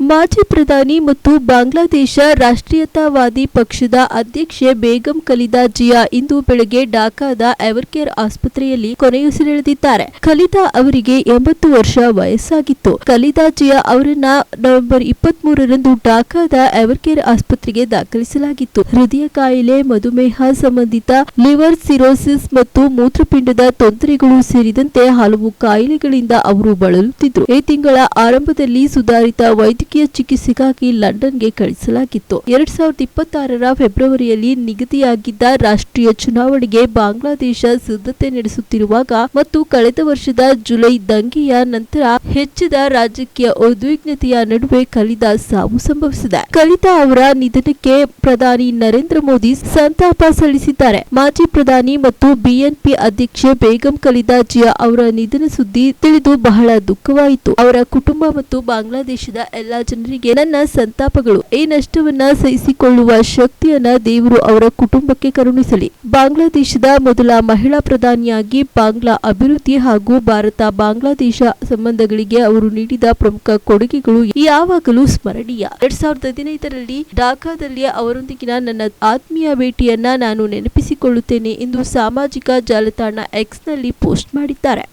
ಮಾಜಿ ಪ್ರಧಾನಿ ಮತ್ತು ಬಾಂಗ್ಲಾದೇಶ ರಾಷ್ಟ್ರೀಯತಾವಾದಿ ಪಕ್ಷದ ಅಧ್ಯಕ್ಷೆ ಬೇಗಂ ಖಲೀದಾ ಜಿಯಾ ಇಂದು ಬೆಳಗ್ಗೆ ಢಾಕಾದ ಎವರ್ಕೇರ್ ಆಸ್ಪತ್ರೆಯಲ್ಲಿ ಕೊನೆಯುಸಿರೆಳೆದಿದ್ದಾರೆ. ಖಲೀದಾ ಅವರಿಗೆ 80 ವರ್ಷ ವಯಸ್ಸಾಗಿತ್ತು. ಖಲೀದಾ ಜಿಯಾ ಅವರನ್ನ ನವೆಂಬರ್ 23ರಂದು ಢಾಕಾದ ಎವರ್ಕೇರ್ ಆಸ್ಪತ್ರೆಗೆ ದಾಖಲಿಸಲಾಗಿತ್ತು. ಹೃದಯ ಕಾಯಿಲೆ, ಮಧುಮೇಹ ಸಂಬಂಧಿತ ಲಿವರ್ ಸಿರೋಸಿಸ್ ಮತ್ತು ಮೂತ್ರಪಿಂಡದ ತೊಂದರೆಗಳು ಸೇರಿದಂತೆ ಹಲವು ಕಾಯಿಲೆಗಳಿಂದ ಅವರು ಬಳಲುತ್ತಿದ್ದರು. ಈ ತಿಂಗಳ ಆರಂಭದಲ್ಲಿ ಸುಧಾರಿತ ವೈದ್ಯಕೀಯ ಚಿಕಿತ್ಸೆಗಾಗಿ ಲಂಡನ್ಗೆ ಕಳಿಸಲಾಗಿತ್ತು. 2026ರ ಫೆಬ್ರವರಿಯಲ್ಲಿ ನಿಗದಿಯಾಗಿದ್ದ ರಾಷ್ಟ್ರೀಯ ಚುನಾವಣೆಗೆ ಬಾಂಗ್ಲಾದೇಶ ಸಿದ್ಧತೆ ನಡೆಸುತ್ತಿರುವಾಗ ಮತ್ತು ಕಳೆದ ವರ್ಷದ ಜುಲೈ ದಂಗೆಯ ನಂತರ ಹೆಚ್ಚಿದ ರಾಜಕೀಯ ಉದ್ವಿಗ್ನತೆಯ ನಡುವೆ ಖಲೀದಾ ಸಾವು ಸಂಭವಿಸಿದೆ. ಖಲೀದಾ ಅವರ ನಿಧನಕ್ಕೆ ಪ್ರಧಾನಿ ನರೇಂದ್ರ ಮೋದಿ ಸಂತಾಪ ಸಲ್ಲಿಸಿದ್ದಾರೆ. ಮಾಜಿ ಪ್ರಧಾನಿ ಮತ್ತು ಬಿಎನ್ಪಿ ಅಧ್ಯಕ್ಷೆ ಬೇಗಂ ಖಲೀದಾ ಜಿಯಾ ಅವರ ನಿಧನ ಸುದ್ದಿ ತಿಳಿದು ಬಹಳ ದುಃಖವಾಯಿತು. ಅವರ ಕುಟುಂಬ ಮತ್ತು ಬಾಂಗ್ಲಾದೇಶದ ಎಲ್ಲಾ ಜನರಿಗೆ ನನ್ನ ಸಂತಾಪಗಳು. ಈ ನಷ್ಟವನ್ನ ಸಹಿಸಿಕೊಳ್ಳುವ ಶಕ್ತಿಯನ್ನ ದೇವರು ಅವರ ಕುಟುಂಬಕ್ಕೆ ಕರುಣಿಸಲಿ. ಬಾಂಗ್ಲಾದೇಶದ ಮೊದಲ ಮಹಿಳಾ ಪ್ರಧಾನಿಯಾಗಿ ಬಾಂಗ್ಲಾ ಅಭಿವೃದ್ಧಿ ಹಾಗೂ ಭಾರತ ಬಾಂಗ್ಲಾದೇಶ ಸಂಬಂಧಗಳಿಗೆ ಅವರು ನೀಡಿದ ಪ್ರಮುಖ ಕೊಡುಗೆಗಳು ಯಾವಾಗಲೂ ಸ್ಮರಣೀಯ. 2015ರಲ್ಲಿ ಢಾಕಾದಲ್ಲಿ ಅವರೊಂದಿಗಿನ ನನ್ನ ಆತ್ಮೀಯ ಭೇಟಿಯನ್ನ ನಾನು ನೆನಪಿಸಿಕೊಳ್ಳುತ್ತೇನೆ ಎಂದು ಸಾಮಾಜಿಕ ಜಾಲತಾಣ ಎಕ್ಸ್ ನಲ್ಲಿ ಪೋಸ್ಟ್ ಮಾಡಿದ್ದಾರೆ.